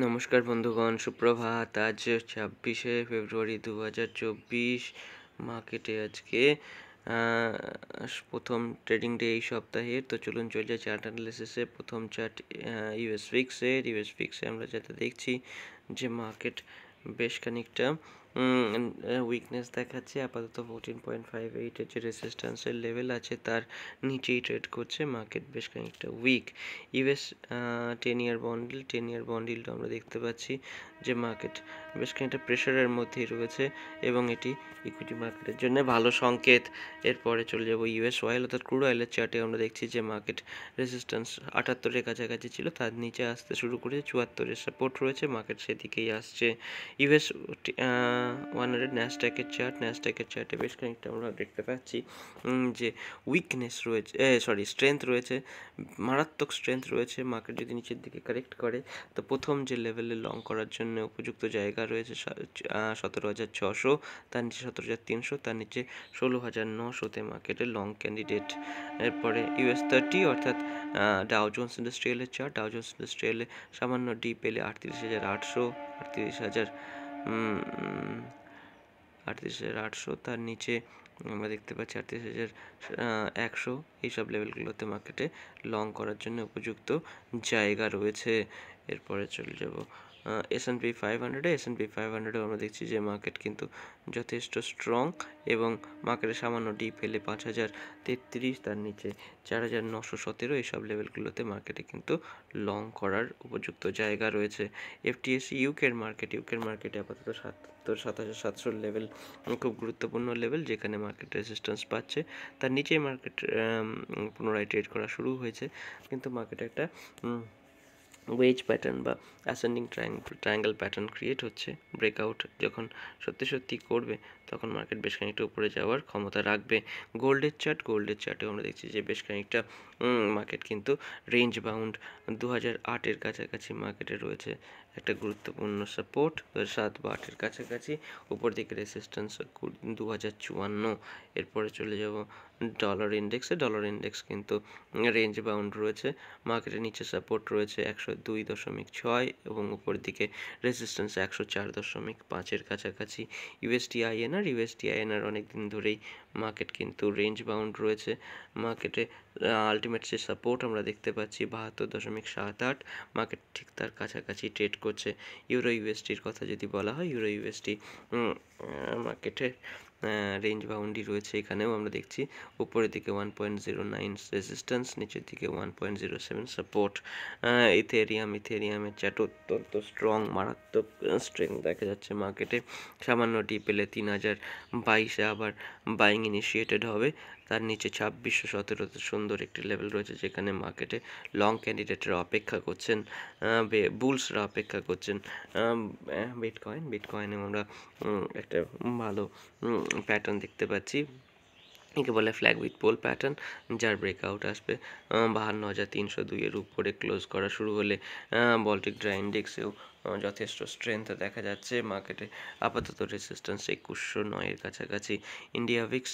নমস্কার বন্ধুগণ, সুপ্রভাত। আজ 26শে ফেব্রুয়ারি 2024। মার্কেটে আজকে প্রথম ট্রেডিং ডে এই সপ্তাহের। তো চলুন চলে যায় চার্ট অ্যানালিসিসে। প্রথম চার্ট ইউএস ফিক্সে আমরা যেটা দেখছি যে মার্কেট বেশ খানিকটা উইকনেস দেখাচ্ছে। আপাতত 14.58-এর যে রেসিস্ট্যান্সের লেভেল আছে তার নিচেই ট্রেড করছে। মার্কেট বেশ খানিকটা উইক। ইউএস 10 ইয়ার বন্ডিলটা আমরা দেখতে পাচ্ছি যে মার্কেট বেশ খানিকটা প্রেশারের মধ্যেই রয়েছে এবং এটি ইকুইটি মার্কেটের জন্য ভালো সংকেত। এরপরে চলে যাব ইউএস অয়েল অর্থাৎ ক্রুড অয়েলের চার্টে। আমরা দেখছি যে মার্কেট রেসিস্ট্যান্স 78-এর কাছাকাছি ছিল, তার নিচে আসতে শুরু করেছে। 74-এর সাপোর্ট রয়েছে, মার্কেট সেদিকেই আসছে। ইউএস 100 ন্যাসড্যাকের চার্টে বেশ খানিকটা আমরা দেখতে পাচ্ছি যে উইকনেস রয়েছে, স্ট্রেংথ রয়েছে, মারাত্মক স্ট্রেংথ রয়েছে। মার্কেট যদি নিচের দিকে কারেক্ট করে তো প্রথম যে লেভেলে লং করার জন্য উপযুক্ত জায়গা রয়েছে 17,600, তার নিচে 17,300, তার নিচে 16,900-তে মার্কেটের লং ক্যান্ডিডেট। এরপরে ইউএস 30 অর্থাৎ ডাও জোন্স ইন্ডাস্ট্রিয়ালের চার্ট। ডাও জোন্স ইন্ডাস্ট্রিয়ালে সামান্য ডি পেলে 38,800, তার নিচে আমরা দেখতে পাচ্ছি 38,100। এইসব লেভেলগুলোতে মার্কেটে লং করার জন্য উপযুক্ত জায়গা রয়েছে। এরপরে চলে যাব S&P 500-এ। S&P 500-এও আমরা দেখছি যে মার্কেট কিন্তু যথেষ্ট স্ট্রং এবং মার্কেটে সামান্য ডি পেলে 5,033, তার নিচে 4,917, এইসব লেভেলগুলোতে মার্কেটে কিন্তু লং করার উপযুক্ত জায়গা রয়েছে। FTSE ইউকের মার্কেটে আপাতত 7,700 লেভেল খুব গুরুত্বপূর্ণ লেভেল, যেখানে মার্কেট রেজিস্ট্যান্স পাচ্ছে। তার নিচেই মার্কেট পুনরায় ট্রেড করা শুরু হয়েছে, কিন্তু মার্কেটে একটা ওয়েজ প্যাটার্ন বা অ্যাসেন্ডিং ট্রায়াঙ্গেল প্যাটার্ন ক্রিয়েট হচ্ছে। ব্রেকআউট যখন সত্যি করবে তখন মার্কেট বেশ খানিকটা উপরে যাওয়ার ক্ষমতা রাখবে। গোল্ডের চার্টেও আমরা দেখছি যে বেশ খানিকটা মার্কেট কিন্তু রেঞ্জ বাউন্ড 2008-এর কাছাকাছি মার্কেটে রয়েছে একটা গুরুত্বপূর্ণ সাপোর্ট। 2007 বা 2008-এর কাছাকাছি, উপর দিকে রেসিস্ট্যান্স 2054। এরপরে চলে যাব ডলার ইন্ডেক্স কিন্তু রেঞ্জ বাউন্ড রয়েছে। মার্কেটের নিচে সাপোর্ট রয়েছে 102.6 এবং উপর দিকে রেজিস্ট্যান্স 104.5-এর কাছাকাছি। ইউএসডি আইএনআর অনেক দিন ধরেই মার্কেট কিন্তু রেঞ্জ বাউন্ড রয়েছে। মার্কেটে আলটিমেট যে সাপোর্ট আমরা দেখতে পাচ্ছি 72.78, মার্কেট ঠিক তার কাছাকাছি ট্রেড করছে। ইউরো ইউএসডির কথা যদি বলা হয়, ইউরো ইউএসডি মার্কেটে রেঞ্জ বাউন্ডই রয়েছে। এখানেও আমরা দেখছি উপরের দিকে 1.09 রেজিস্ট্যান্স, নিচের দিকে 1.07 সাপোর্ট। ইথেরিয়ামের চ্যাট অত্যন্ত স্ট্রং, মারাত্মক স্ট্রেংথ দেখা যাচ্ছে মার্কেটে। সামান্য ডি পেলে 3,022-এ আবার বাইং ইনিশিয়েটেড হবে। তার নিচে 2617-তে সুন্দর একটি লেভেল রয়েছে, যেখানে মার্কেটে লং ক্যান্ডিডেটরা অপেক্ষা করছেন, বুলসরা অপেক্ষা করছেন। বিটকয়েনে আমরা একটা ভালো প্যাটার্ন দেখতে পাচ্ছি, একে বলে ফ্ল্যাগ উইথ পোল প্যাটার্ন, যার ব্রেকআউট আসবে 52,302-এর উপরে ক্লোজ করা শুরু হলে। বল্টিক ড্রাই ইন্ডেক্সেও যথেষ্ট স্ট্রেংথ দেখা যাচ্ছে মার্কেটে। আপাতত রেসিস্ট্যান্স 2,109-এর কাছাকাছি। ইন্ডিয়া ভিক্স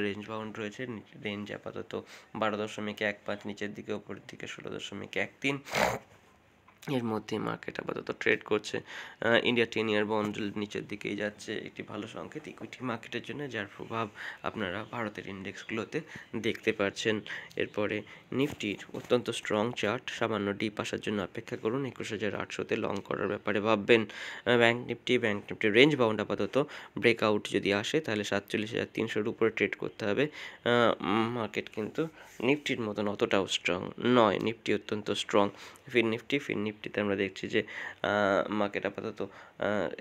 রেঞ্জ বাউন্ড রয়েছে, রেঞ্জ আপাতত 12.15, নিচের দিকে উপরের দিকে 16.13, এর মধ্যে মার্কেট আপাতত ট্রেড করছে। ইন্ডিয়া 10 ইয়ার বন্ড নিচের দিকেই যাচ্ছে, একটি ভালো সংকেত ইকুইটি মার্কেটের জন্য, যার প্রভাব আপনারা ভারতের ইন্ডেক্সগুলোতে দেখতে পাচ্ছেন। এরপরে নিফটির অত্যন্ত স্ট্রং চার্ট, সামান্য ডিপ আসার জন্য অপেক্ষা করুন। 21,800-তে লং করার ব্যাপারে ভাববেন। ব্যাংক নিফটি রেঞ্জ বাউন্ড আপাতত, ব্রেকআউট যদি আসে তাহলে 47,300-এর উপরে ট্রেড করতে হবে। মার্কেট কিন্তু নিফটির মতন অতটাও স্ট্রং নয়, নিফটি অত্যন্ত স্ট্রং। ফিন নিফটিতে আমরা দেখছি যে মার্কেট আপাতত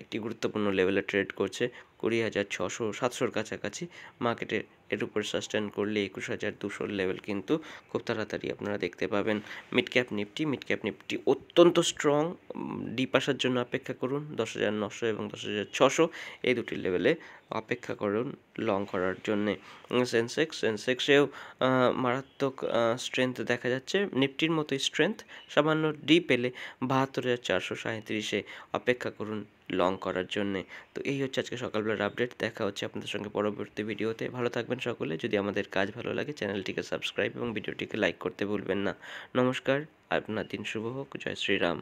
একটি গুরুত্বপূর্ণ লেভেলে ট্রেড করছে 20,600-700-র কাছাকাছি। মার্কেটে এর উপর সাস্টেন করলে 21,200 লেভেল কিন্তু খুব তাড়াতাড়ি আপনারা দেখতে পাবেন। মিড ক্যাপ নিফটি অত্যন্ত স্ট্রং, ডিপ আসার জন্য অপেক্ষা করুন। 10,900 এবং 10,600 এই দুটি লেভেলে অপেক্ষা করুন লং করার জন্যে। সেন্সেক্সেও মারাত্মক স্ট্রেংথ দেখা যাচ্ছে, নিফটির মতোই স্ট্রেংথ। সামান্য ডি পেলে 72,437-এ অপেক্ষা করুন লং করার জন্যে। তো এই হচ্ছে আজকে সকালবেলার আপডেট। দেখা হচ্ছে আপনাদের সঙ্গে পরবর্তী ভিডিওতে। ভালো থাকবেন সকলে। যদি আমাদের কাজ ভালো লাগে চ্যানেলটিকে সাবস্ক্রাইব এবং ভিডিওটিকে লাইক করতে ভুলবেন না। নমস্কার, আপনার দিন শুভ হোক। জয় শ্রীরাম।